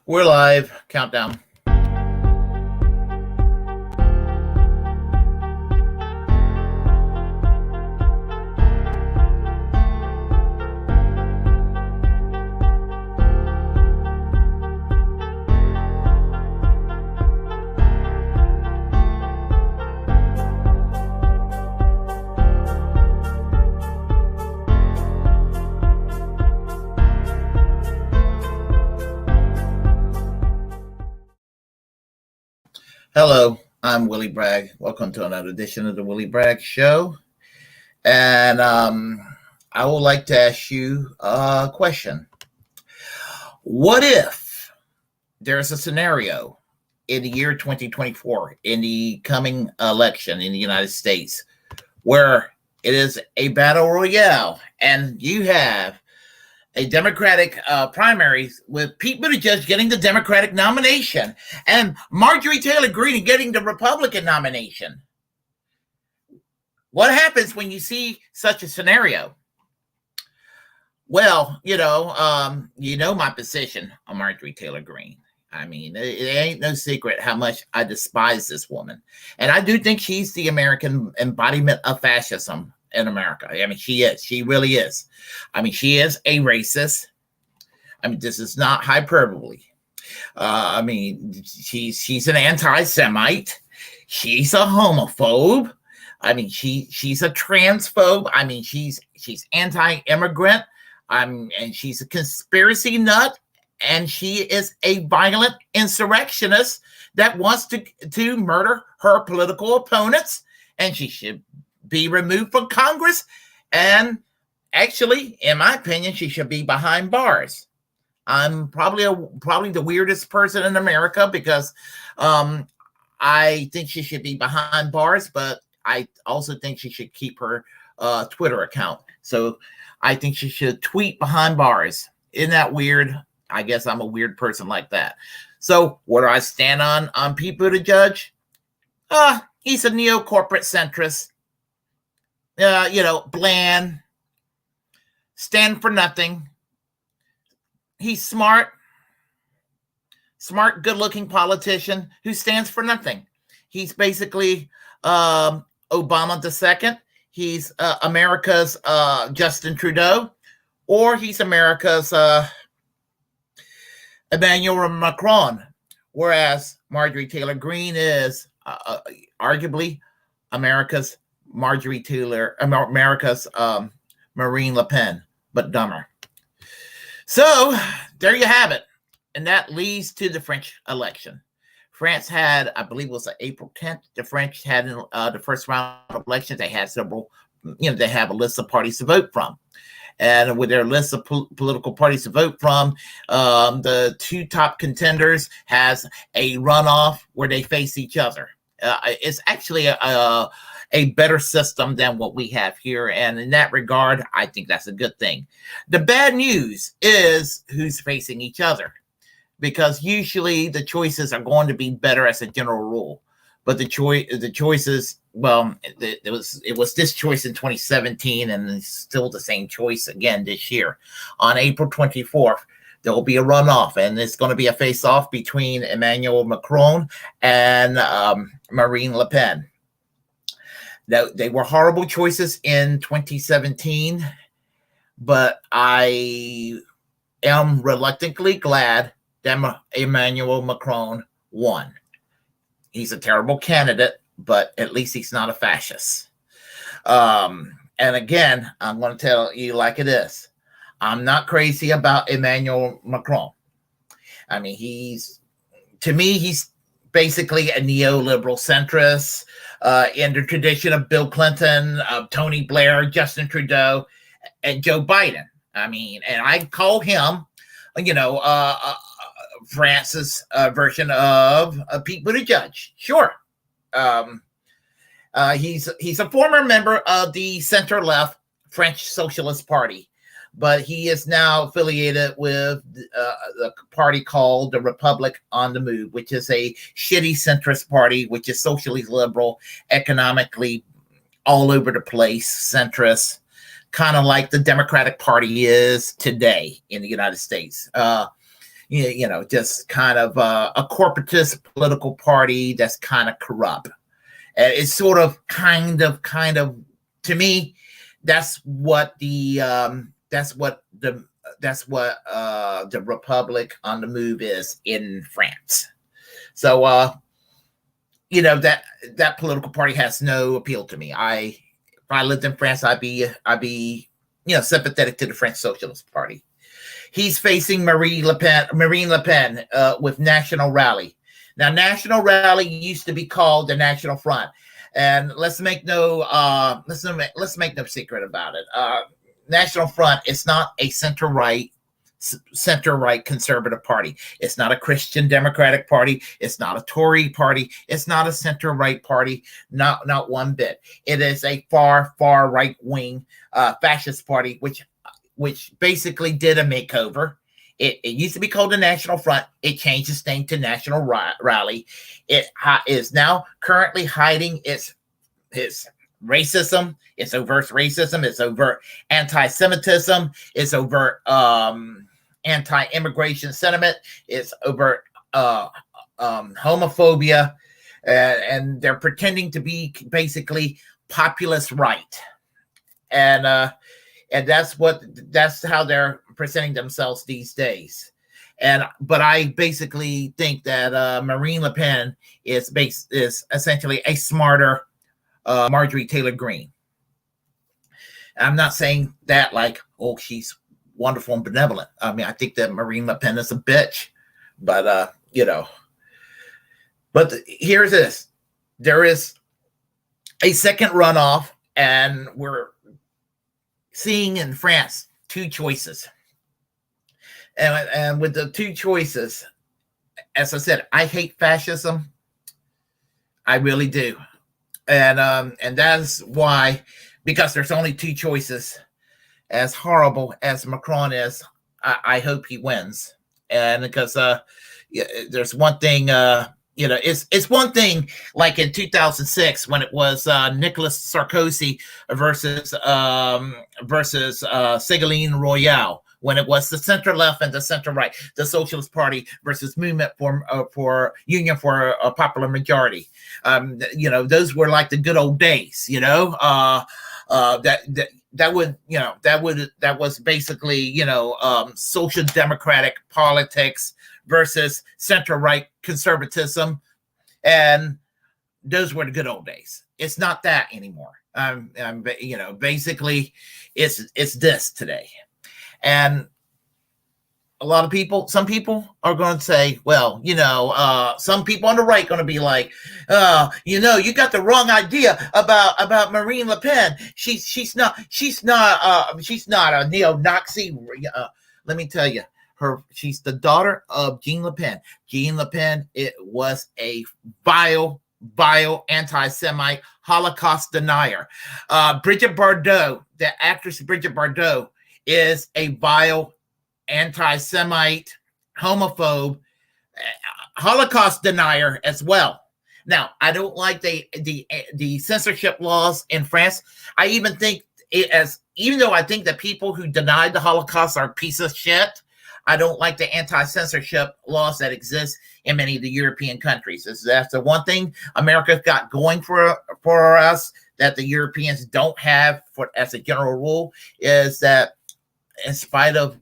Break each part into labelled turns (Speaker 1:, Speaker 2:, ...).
Speaker 1: We're live. Countdown. Hello, I'm Willie Bragg. Welcome to another edition of the Willie Bragg Show. And I would like to ask you a question. What if there's a scenario in the year 2024, in the coming election in the United States, where it is a battle royale and you have a Democratic primaries with Pete Buttigieg getting the Democratic nomination and Marjorie Taylor Greene getting the Republican nomination? What happens when you see such a scenario? Well, you know my position on Marjorie Taylor Greene. I mean, it ain't no secret how much I despise this woman. And I do think she's the American embodiment of fascism in America. I mean, she is. She really is. I mean, she is a racist. I mean, this is not hyperbole. I mean, she's an anti-Semite. She's a homophobe. I mean, she's a transphobe. I mean, she's anti-immigrant. And she's a conspiracy nut. And she is a violent insurrectionist that wants to murder her political opponents. And she should be removed from Congress, and actually, in my opinion, she should be behind bars. I'm probably the weirdest person in America because I think she should be behind bars, but I also think she should keep her Twitter account. So I think she should tweet behind bars. Isn't that weird? I guess I'm a weird person like that. So where do I stand on Pete Buttigieg? He's a neo-corporate centrist. Bland, stand for nothing. He's smart, good-looking politician who stands for nothing. He's basically Obama II. He's America's Justin Trudeau, or he's America's Emmanuel Macron, whereas Marjorie Taylor Greene is arguably America's America's Marine Le Pen, but dumber. So there you have it. And that leads to the French election. France had, I believe it was April 10th, the French had the first round of elections. They had several, they have a list of parties to vote from. And with their list of political parties to vote from, the two top contenders has a runoff where they face each other. It's actually a better system than what we have here. And in that regard, I think that's a good thing. The bad news is who's facing each other, because usually the choices are going to be better as a general rule. But the choices, well, it was this choice in 2017, and it's still the same choice again this year. On April 24th, there will be a runoff, and it's going to be a face-off between Emmanuel Macron and Marine Le Pen. They were horrible choices in 2017, but I am reluctantly glad that Emmanuel Macron won. He's a terrible candidate, but at least he's not a fascist. And again, I'm going to tell you like it is. I'm not crazy about Emmanuel Macron. I mean, he's basically a neoliberal centrist in the tradition of Bill Clinton, Tony Blair, Justin Trudeau, and Joe Biden. I mean, and I call him, France's version of Pete Buttigieg. Sure. He's a former member of the center-left French Socialist Party, but he is now affiliated with the party called the Republic on the Move, which is a shitty centrist party, which is socially liberal, economically all over the place, centrist, kind of like the Democratic Party is today in the United States. just kind of a corporatist political party that's kind of corrupt. And it's sort of, kind of, to me, that's what the Republic on the Move is in France. So, that political party has no appeal to me. If I lived in France, I'd be sympathetic to the French Socialist Party. He's facing Marine Le Pen with National Rally. Now, National Rally used to be called the National Front, and let's make no secret about it. National Front is not a center-right conservative party. It's not a Christian Democratic Party. It's not a Tory party. It's not a center-right party. Not one bit. It is a far right-wing fascist party, which basically did a makeover. It used to be called the National Front. It changed its name to National Rally. It is now currently hiding its racism, its overt racism, its overt anti-Semitism, its overt anti-immigration sentiment, its overt homophobia, and they're pretending to be basically populist right, and that's how they're presenting themselves these days. But I basically think that Marine Le Pen is essentially a smarter Marjorie Taylor Greene. I'm not saying that like, oh, she's wonderful and benevolent. I mean, I think that Marine Le Pen is a bitch, but but here's this: there is a second runoff, and we're seeing in France two choices. And with the two choices, as I said, I hate fascism. I really do. And that's why, because there's only two choices. As horrible as Macron is, I hope he wins. And because there's one thing, it's one thing like in 2006 when it was Nicolas Sarkozy versus Ségolène Royal, when it was the center left and the center right, the Socialist Party versus Movement for Union for a Popular Majority. Those were like the good old days. That was basically social democratic politics versus center right conservatism, and those were the good old days. It's not that anymore. Basically, it's this today. And some people are going to say, well, some people on the right going to be like, you got the wrong idea about Marine Le Pen. She's not a neo-Nazi. Let me tell you, she's the daughter of Jean Le Pen. Jean Le Pen, it was a vile anti-Semite Holocaust denier. Brigitte Bardot, the actress Brigitte Bardot, is a vile anti-Semite, homophobe, Holocaust denier as well. Now, I don't like the censorship laws in France. I even think even though I think that people who denied the Holocaust are a piece of shit, I don't like the anti-censorship laws that exist in many of the European countries. That's the one thing America's got going for us that the Europeans don't have, as a general rule, is that in spite of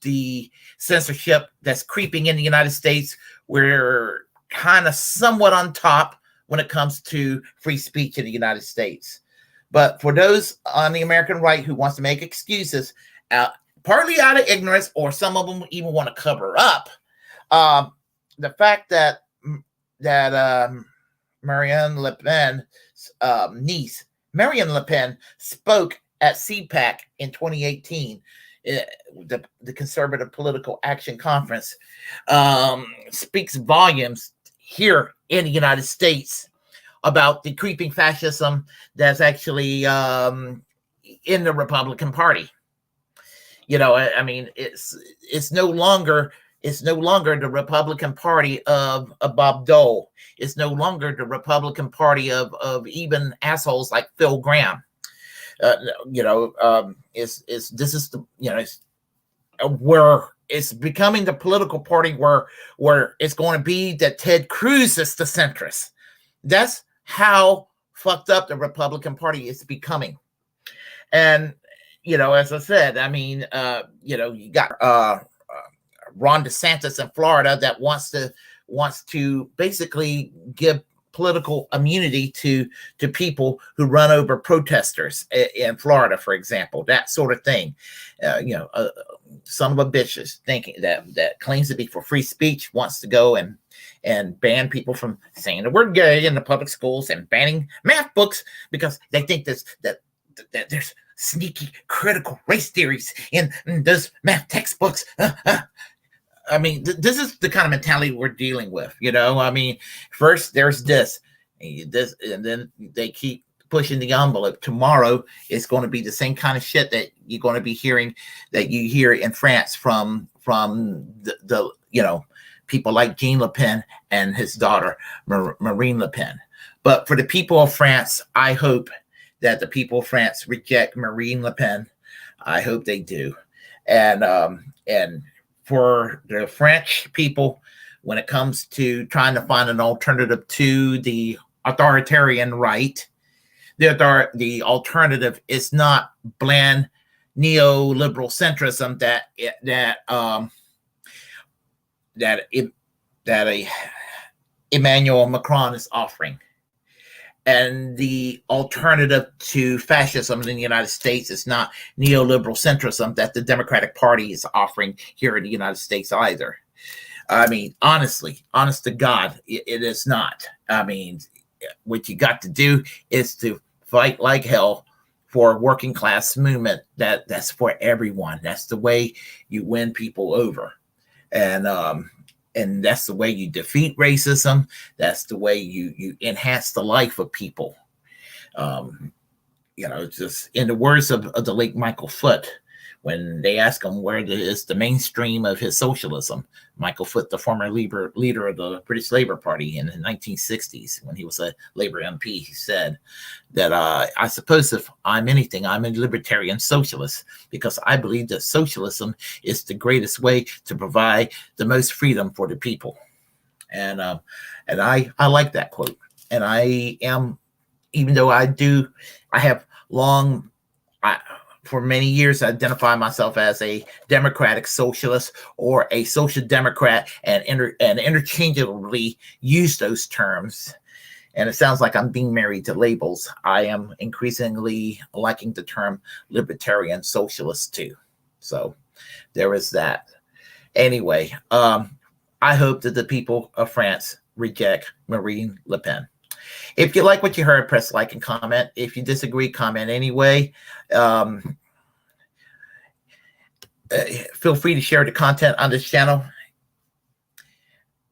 Speaker 1: the censorship that's creeping in the United States, we're kind of somewhat on top when it comes to free speech in the United States. But for those on the American right who wants to make excuses, partly out of ignorance, or some of them even want to cover up, the fact that Marine Le Pen's niece, Marine Le Pen, spoke at CPAC in 2018, the Conservative Political Action Conference, speaks volumes here in the United States about the creeping fascism that's actually in the Republican Party. I mean, it's no longer the Republican Party of Bob Dole. It's no longer the Republican Party of even assholes like Phil Gramm. This is the where it's becoming the political party where it's going to be that Ted Cruz is the centrist. That's how fucked up the Republican Party is becoming. And as I said, I mean, you got Ron DeSantis in Florida that wants to basically give political immunity to people who run over protesters in Florida, for example, that sort of thing. Son of a bitch is thinking that claims to be for free speech wants to go and ban people from saying the word gay in the public schools and banning math books because they think that there's sneaky critical race theories in those math textbooks. I mean, this is the kind of mentality we're dealing with. I mean, first there's this, and then they keep pushing the envelope. Tomorrow it's going to be the same kind of shit that you're going to be hearing, that you hear in France from the people like Jean Le Pen and his daughter Marine Le Pen. But for the people of France, I hope that the people of France reject Marine Le Pen. I hope they do, and for the French people, when it comes to trying to find an alternative to the authoritarian right, the alternative is not bland neoliberal centrism that Emmanuel Macron is offering. And the alternative to fascism in the United States is not neoliberal centrism that the Democratic Party is offering here in the United States either. I mean, honest to God, it is not. I mean, what you got to do is to fight like hell for a working class movement that's for everyone. That's the way you win people over. And that's the way you defeat racism. That's the way you enhance the life of people. Just in the words of the late Michael Foot, when they ask him where is the mainstream of his socialism, Michael Foot, the former leader of the British Labour Party in the 1960s, when he was a Labour MP, he said that I suppose if I'm anything, I'm a libertarian socialist, because I believe that socialism is the greatest way to provide the most freedom for the people. And I like that quote. And I am, even though I have for many years, I identify myself as a democratic socialist or a social democrat, and interchangeably use those terms. And it sounds like I'm being married to labels. I am increasingly liking the term libertarian socialist too. So there is that. Anyway, I hope that the people of France reject Marine Le Pen. If you like what you heard, press like and comment. If you disagree, comment anyway. Feel free to share the content on this channel.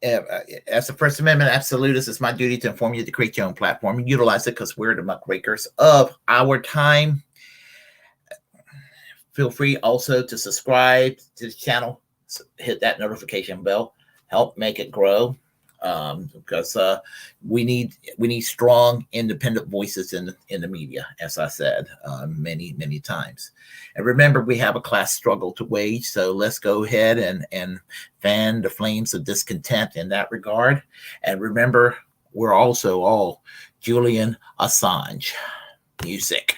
Speaker 1: As a First Amendment absolutist, it's my duty to inform you to create your own platform and utilize it, because we're the muckrakers of our time. Feel free also to subscribe to the channel. Hit that notification bell. Help make it grow. Because we need strong, independent voices in the media, as I said many times. And remember, we have a class struggle to wage, so let's go ahead and fan the flames of discontent in that regard. And remember, we're also all Julian Assange. Music.